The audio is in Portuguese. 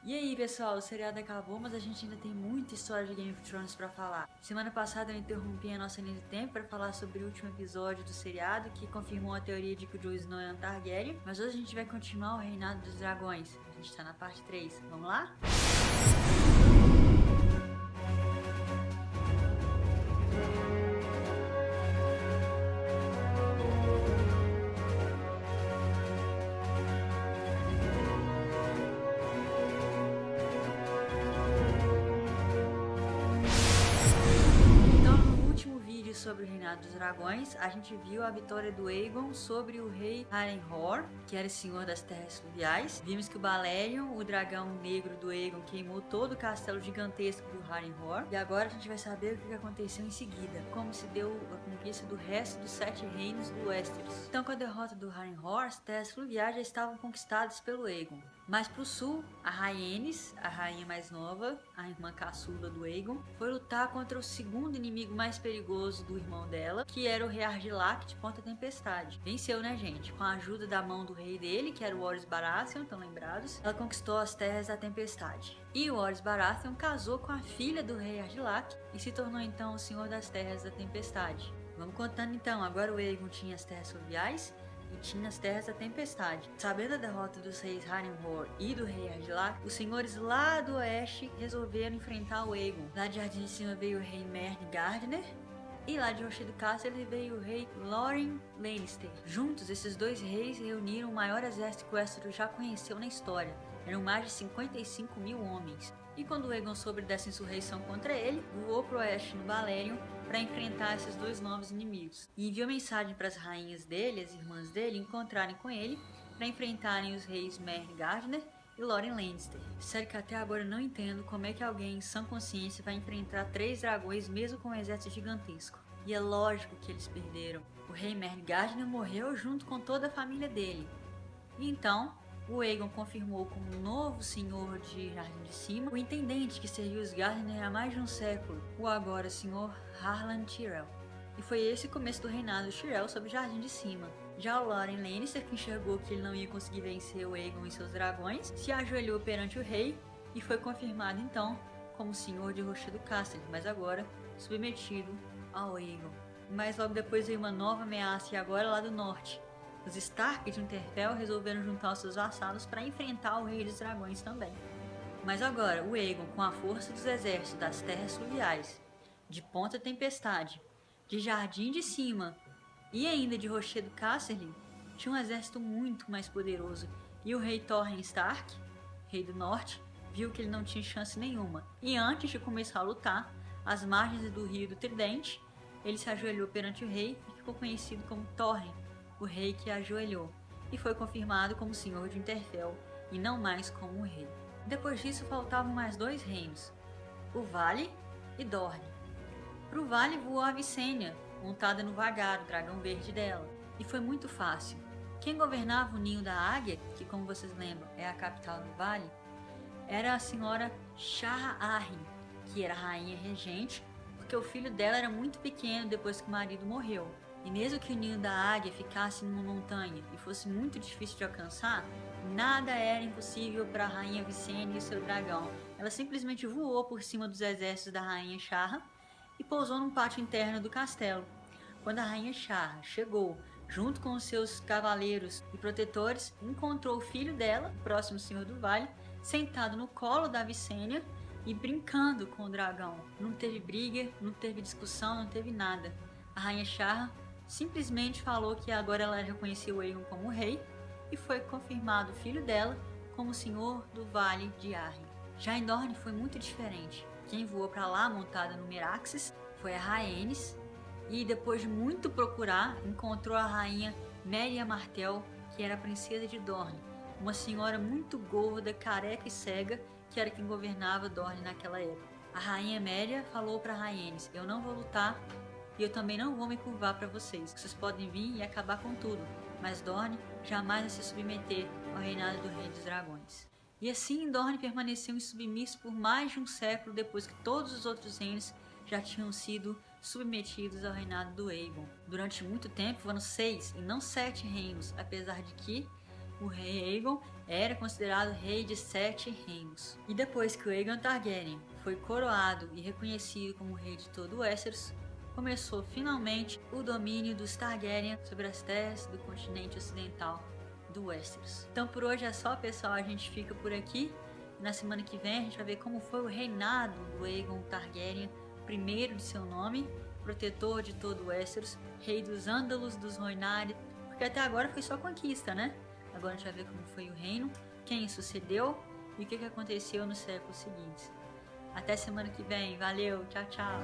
E aí pessoal, o seriado acabou, mas a gente ainda tem muita história de Game of Thrones pra falar. Semana passada eu interrompi a nossa linha de tempo para falar sobre o último episódio do seriado, que confirmou a teoria de que o Jon Snow é um Targaryen. Mas hoje a gente vai continuar o Reinado dos Dragões. A gente tá na parte 3, vamos lá? Sobre o Reinado dos Dragões, a gente viu a vitória do Aegon sobre o rei Harrenhal, que era senhor das terras fluviais. Vimos que o Balerion, o dragão negro do Aegon, queimou todo o castelo gigantesco do Harrenhal. E agora a gente vai saber o que aconteceu em seguida, como se deu a conquista do resto dos 7 reinos do Westeros. Então, com a derrota do Harrenhal, as terras fluviais já estavam conquistadas pelo Aegon. Mais pro sul, a Rhaenys, a rainha mais nova, a irmã caçula do Aegon, foi lutar contra o segundo inimigo mais perigoso do irmão dela, que era o rei Argilac de Ponta Tempestade. Venceu, né, gente? Com a ajuda da mão do rei dele, que era o Varys Baratheon, estão lembrados? Ela conquistou as terras da Tempestade. E o Varys Baratheon casou com a filha do rei Argilac e se tornou então o senhor das terras da Tempestade. Vamos contando então, agora o Aegon tinha as terras fluviais e tinha as terras da tempestade. Sabendo da derrota dos reis Harrenhal e do rei Argilac, os senhores lá do oeste resolveram enfrentar o Aegon. Lá de Jardim de Cima veio o rei Meryn Gardner, e lá de Rochedo Castle veio o rei Loren Lannister. Juntos, esses dois reis reuniram o maior exército que o Westeros já conheceu na história. Eram mais de 55 mil homens. E quando o Aegon soube dessa insurreição contra ele, voou para o oeste no Balerion para enfrentar esses dois novos inimigos. E enviou mensagem para as rainhas dele, as irmãs dele, encontrarem com ele para enfrentarem os reis Meryn Gardner e Loren Lannister. Sério que até agora eu não entendo como é que alguém em sã consciência vai enfrentar 3 dragões mesmo com um exército gigantesco. E é lógico que eles perderam. O rei Meryn Gardner morreu junto com toda a família dele. E então, o Aegon confirmou como novo senhor de Jardim de Cima o intendente que serviu os Gardner há mais de um século, o agora senhor Harlan Tyrell. E foi esse o começo do reinado de Tyrell sobre Jardim de Cima. Já o Loren Lannister, que enxergou que ele não ia conseguir vencer o Aegon e seus dragões, se ajoelhou perante o rei e foi confirmado então como senhor de Rochedo Castle, mas agora submetido ao Aegon. Mas logo depois veio uma nova ameaça e agora lá do norte. Os Stark de Winterfell resolveram juntar os seus vassalos para enfrentar o Rei dos Dragões também. Mas agora, o Aegon, com a força dos exércitos das terras fluviais, de Ponta Tempestade, de Jardim de Cima e ainda de Rochedo Castle, tinha um exército muito mais poderoso. E o rei Torrhen Stark, rei do norte, viu que ele não tinha chance nenhuma. E antes de começar a lutar, às margens do Rio do Tridente, ele se ajoelhou perante o rei e ficou conhecido como Torrhen, o rei que ajoelhou, e foi confirmado como senhor de Winterfell e não mais como o rei. Depois disso faltavam mais 2 reinos, o Vale e Dorne. Para o Vale voou a Visenya, montada no Vhagar, o dragão verde dela, e foi muito fácil. Quem governava o Ninho da Águia, que como vocês lembram é a capital do Vale, era a senhora Shara Arryn, que era a rainha regente, porque o filho dela era muito pequeno depois que o marido morreu. E mesmo que o ninho da águia ficasse numa montanha e fosse muito difícil de alcançar, nada era impossível para a rainha Visenya e seu dragão. Ela simplesmente voou por cima dos exércitos da rainha Shara e pousou num pátio interno do castelo. Quando a rainha Shara chegou, junto com os seus cavaleiros e protetores, encontrou o filho dela, o próximo senhor do vale, sentado no colo da Visenya e brincando com o dragão. Não teve briga, não teve discussão, não teve nada. A rainha Shara simplesmente falou que agora ela reconhecia o Aegon como rei e foi confirmado o filho dela como senhor do Vale de Arryn. Já em Dorne foi muito diferente. Quem voou para lá montada no Meraxes foi a Rhaenys e depois de muito procurar encontrou a rainha Meria Martell, que era a princesa de Dorne, uma senhora muito gorda, careca e cega, que era quem governava Dorne naquela época. A rainha Meria falou para Rhaenys: eu não vou lutar e eu também não vou me curvar para vocês. Vocês podem vir e acabar com tudo, mas Dorne jamais vai se submeter ao reinado do Rei dos Dragões. E assim Dorne permaneceu insubmisso por mais de um século depois que todos os outros reinos já tinham sido submetidos ao reinado do Aegon. Durante muito tempo foram 6 e não 7 reinos, apesar de que o rei Aegon era considerado rei de 7 reinos. E depois que o Aegon Targaryen foi coroado e reconhecido como rei de todo Westeros, começou finalmente o domínio dos Targaryen sobre as terras do continente ocidental do Westeros. Então por hoje é só, pessoal, a gente fica por aqui. Na semana que vem a gente vai ver como foi o reinado do Aegon Targaryen, primeiro de seu nome, protetor de todo Westeros, rei dos Ândalos, dos Rhoynar, porque até agora foi só conquista, né? Agora a gente vai ver como foi o reino, quem sucedeu e o que aconteceu nos séculos seguintes. Até semana que vem, valeu, tchau, tchau!